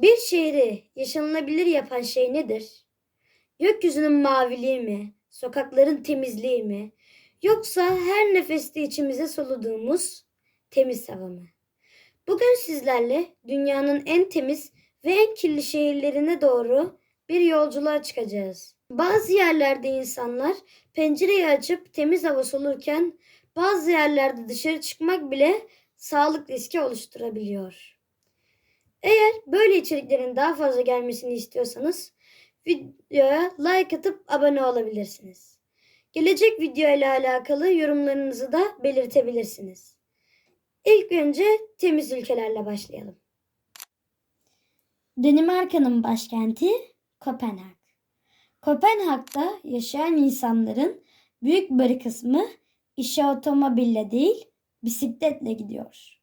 Bir şehri yaşanılabilir yapan şey nedir? Gökyüzünün maviliği mi? Sokakların temizliği mi? Yoksa her nefeste içimize soluduğumuz temiz hava mı? Bugün sizlerle dünyanın en temiz ve en kirli şehirlerine doğru bir yolculuğa çıkacağız. Bazı yerlerde insanlar pencereyi açıp temiz hava solurken bazı yerlerde dışarı çıkmak bile sağlık riski oluşturabiliyor. Eğer böyle içeriklerin daha fazla gelmesini istiyorsanız videoya like atıp abone olabilirsiniz. Gelecek video ile alakalı yorumlarınızı da belirtebilirsiniz. İlk önce temiz ülkelerle başlayalım. Danimarka'nın başkenti Kopenhag. Kopenhag'da yaşayan insanların büyük bir kısmı işe otomobille değil, bisikletle gidiyor.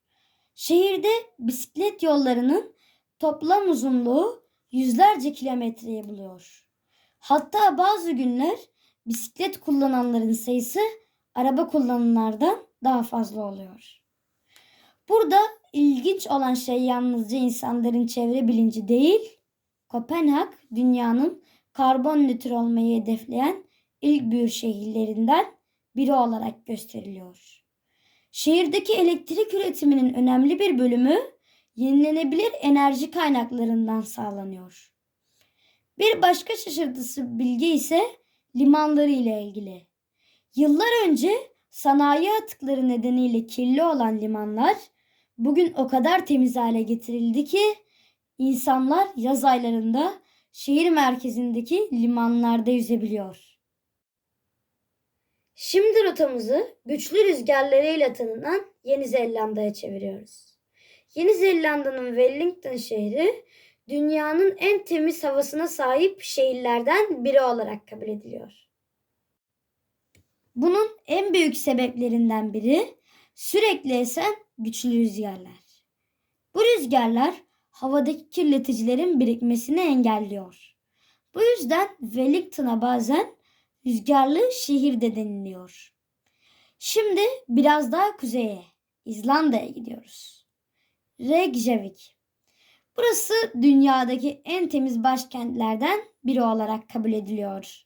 Şehirde bisiklet yollarının toplam uzunluğu yüzlerce kilometreyi buluyor. Hatta bazı günler bisiklet kullananların sayısı araba kullananlardan daha fazla oluyor. Burada ilginç olan şey yalnızca insanların çevre bilinci değil, Kopenhag dünyanın karbon nötr olmayı hedefleyen ilk büyük şehirlerinden biri olarak gösteriliyor. Şehirdeki elektrik üretiminin önemli bir bölümü yenilenebilir enerji kaynaklarından sağlanıyor. Bir başka şaşırtıcı bilgi ise limanları ile ilgili. Yıllar önce sanayi atıkları nedeniyle kirli olan limanlar bugün o kadar temiz hale getirildi ki insanlar yaz aylarında şehir merkezindeki limanlarda yüzebiliyor. Şimdi rotamızı güçlü rüzgarlarıyla tanınan Yeni Zelanda'ya çeviriyoruz. Yeni Zelanda'nın Wellington şehri dünyanın en temiz havasına sahip şehirlerden biri olarak kabul ediliyor. Bunun en büyük sebeplerinden biri sürekli esen güçlü rüzgarlar. Bu rüzgarlar havadaki kirleticilerin birikmesini engelliyor. Bu yüzden Wellington'a bazen rüzgarlı şehir de deniliyor. Şimdi biraz daha kuzeye, İzlanda'ya gidiyoruz. Reykjavik. Burası dünyadaki en temiz başkentlerden biri olarak kabul ediliyor.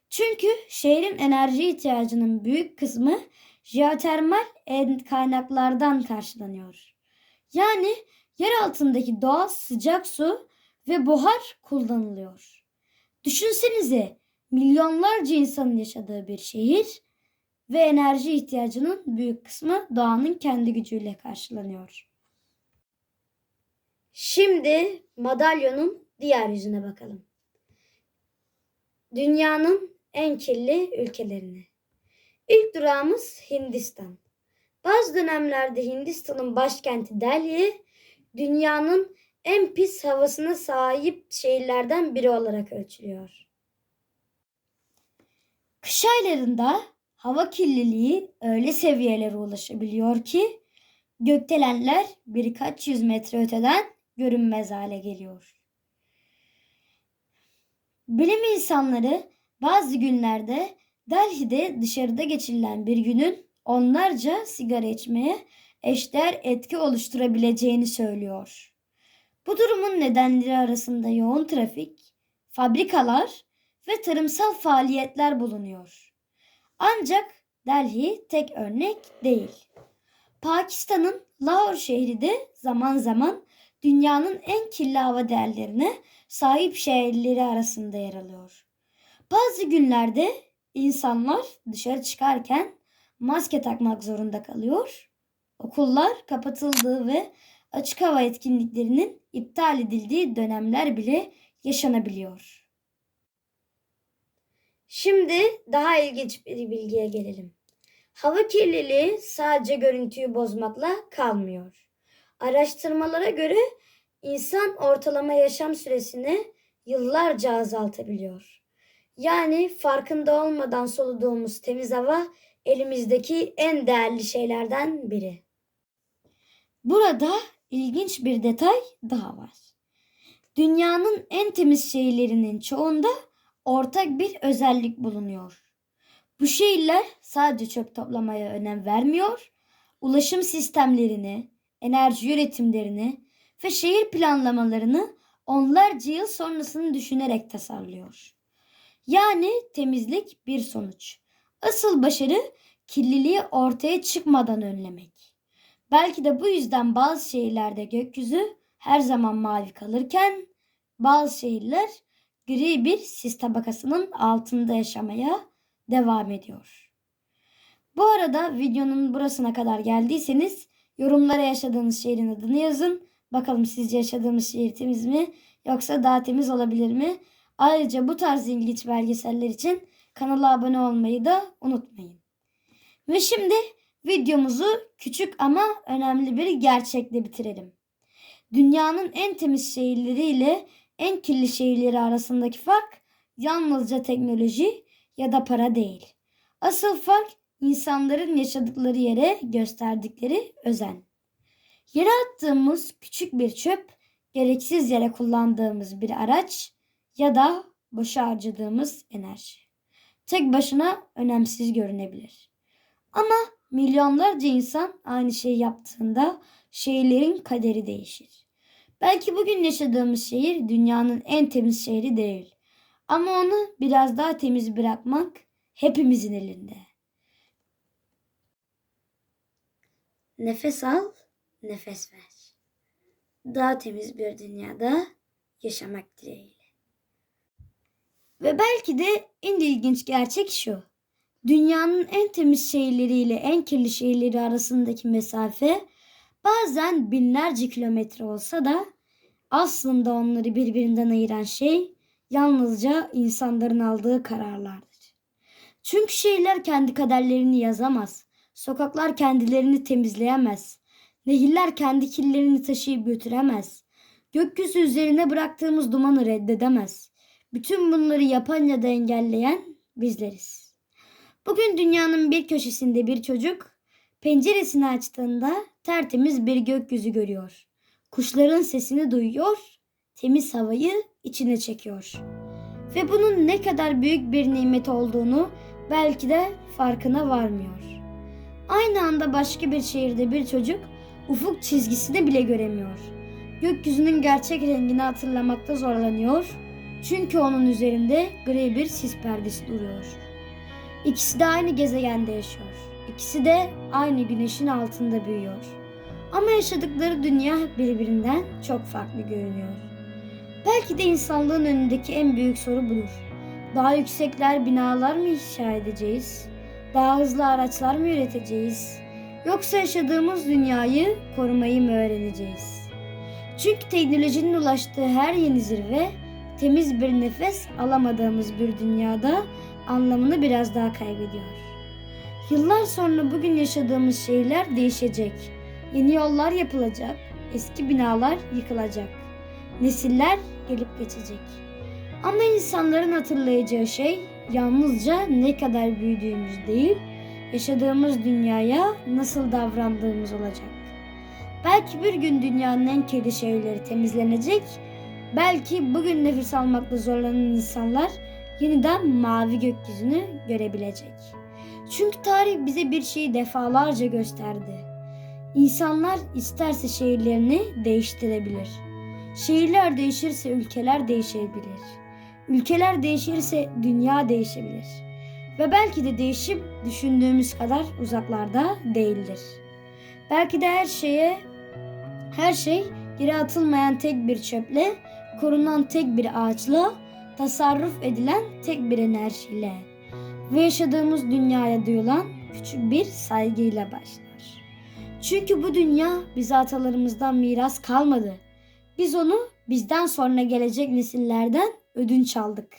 Çünkü şehrin enerji ihtiyacının büyük kısmı jeotermal kaynaklardan karşılanıyor. Yani yer altındaki doğal sıcak su ve buhar kullanılıyor. Düşünsenize, milyonlarca insanın yaşadığı bir şehir ve enerji ihtiyacının büyük kısmı doğanın kendi gücüyle karşılanıyor. Şimdi madalyonun diğer yüzüne bakalım. Dünyanın en kirli ülkelerine. İlk durağımız Hindistan. Bazı dönemlerde Hindistan'ın başkenti Delhi, dünyanın en pis havasına sahip şehirlerden biri olarak ölçülüyor. Kış aylarında hava kirliliği öyle seviyelere ulaşabiliyor ki gökdelenler birkaç yüz metre öteden görünmez hale geliyor. Bilim insanları bazı günlerde Delhi'de dışarıda geçirilen bir günün onlarca sigara içmeye eşdeğer etki oluşturabileceğini söylüyor. Bu durumun nedenleri arasında yoğun trafik, fabrikalar ve tarımsal faaliyetler bulunuyor. Ancak Delhi tek örnek değil. Pakistan'ın Lahore şehri de zaman zaman dünyanın en kirli hava değerlerine sahip şehirleri arasında yer alıyor. Bazı günlerde insanlar dışarı çıkarken maske takmak zorunda kalıyor. Okullar kapatıldığı ve açık hava etkinliklerinin iptal edildiği dönemler bile yaşanabiliyor. Şimdi daha ilginç bir bilgiye gelelim. Hava kirliliği sadece görüntüyü bozmakla kalmıyor. Araştırmalara göre insan ortalama yaşam süresini yıllarca azaltabiliyor. Yani farkında olmadan soluduğumuz temiz hava elimizdeki en değerli şeylerden biri. Burada ilginç bir detay daha var. Dünyanın en temiz şehirlerinin çoğunda ortak bir özellik bulunuyor. Bu şehirler sadece çöp toplamaya önem vermiyor, ulaşım sistemlerini, enerji üretimlerini ve şehir planlamalarını onlarca yıl sonrasını düşünerek tasarlıyor. Yani temizlik bir sonuç. Asıl başarı kirliliği ortaya çıkmadan önlemek. Belki de bu yüzden bazı şehirlerde gökyüzü her zaman mavi kalırken bazı şehirler gri bir sis tabakasının altında yaşamaya devam ediyor. Bu arada videonun burasına kadar geldiyseniz yorumlara yaşadığınız şehrin adını yazın. Bakalım sizce yaşadığımız şehir temiz mi yoksa daha temiz olabilir mi? Ayrıca bu tarz ilginç belgeseller için kanala abone olmayı da unutmayın. Ve şimdi videomuzu küçük ama önemli bir gerçekle bitirelim. Dünyanın en temiz şehirleri ile en kirli şehirleri arasındaki fark yalnızca teknoloji ya da para değil. Asıl fark insanların yaşadıkları yere gösterdikleri özen. Yere attığımız küçük bir çöp, gereksiz yere kullandığımız bir araç ya da boşa harcadığımız enerji. Tek başına önemsiz görünebilir. Ama milyonlarca insan aynı şeyi yaptığında şehirlerin kaderi değişir. Belki bugün yaşadığımız şehir dünyanın en temiz şehri değil. Ama onu biraz daha temiz bırakmak hepimizin elinde. Nefes al, nefes ver. Daha temiz bir dünyada yaşamak dileğiyle. Ve belki de en ilginç gerçek şu. Dünyanın en temiz şehirleriyle en kirli şehirleri arasındaki mesafe bazen binlerce kilometre olsa da aslında onları birbirinden ayıran şey yalnızca insanların aldığı kararlardır. Çünkü şehirler kendi kaderlerini yazamaz. Sokaklar kendilerini temizleyemez. Nehirler kendi kirlerini taşıyıp götüremez. Gökyüzü üzerine bıraktığımız dumanı reddedemez. Bütün bunları yapan ya da engelleyen bizleriz. Bugün dünyanın bir köşesinde bir çocuk penceresini açtığında tertemiz bir gökyüzü görüyor. Kuşların sesini duyuyor, temiz havayı içine çekiyor. Ve bunun ne kadar büyük bir nimet olduğunu belki de farkına varmıyor. Aynı anda başka bir şehirde bir çocuk ufuk çizgisini bile göremiyor. Gökyüzünün gerçek rengini hatırlamakta zorlanıyor. Çünkü onun üzerinde gri bir sis perdesi duruyor. İkisi de aynı gezegende yaşıyor. İkisi de aynı güneşin altında büyüyor. Ama yaşadıkları dünya birbirinden çok farklı görünüyor. Belki de insanlığın önündeki en büyük soru budur. Daha yüksekler binalar mı inşa edeceğiz? Daha hızlı araçlar mı üreteceğiz? Yoksa yaşadığımız dünyayı korumayı mı öğreneceğiz? Çünkü teknolojinin ulaştığı her yeni zirve temiz bir nefes alamadığımız bir dünyada anlamını biraz daha kaybediyor. Yıllar sonra bugün yaşadığımız şehirler değişecek. Yeni yollar yapılacak, eski binalar yıkılacak. Nesiller gelip geçecek. Ama insanların hatırlayacağı şey yalnızca ne kadar büyüdüğümüz değil, yaşadığımız dünyaya nasıl davrandığımız olacak. Belki bir gün dünyanın en kirli şehirleri temizlenecek, belki bugün nefes almakta zorlanan insanlar yeniden mavi gökyüzünü görebilecek. Çünkü tarih bize bir şeyi defalarca gösterdi. İnsanlar isterse şehirlerini değiştirebilir. Şehirler değişirse ülkeler değişebilir. Ülkeler değişirse dünya değişebilir. Ve belki de değişim düşündüğümüz kadar uzaklarda değildir. Belki de her şey yere atılmayan tek bir çöple, korunan tek bir ağaçla, tasarruf edilen tek bir enerjiyle ve yaşadığımız dünyaya duyulan küçük bir saygıyla başlar. Çünkü bu dünya bize atalarımızdan miras kalmadı. Biz onu bizden sonra gelecek nesillerden ödünç aldık.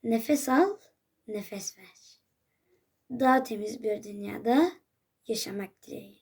Nefes al, nefes ver. Daha temiz bir dünyada yaşamak dileğiyle.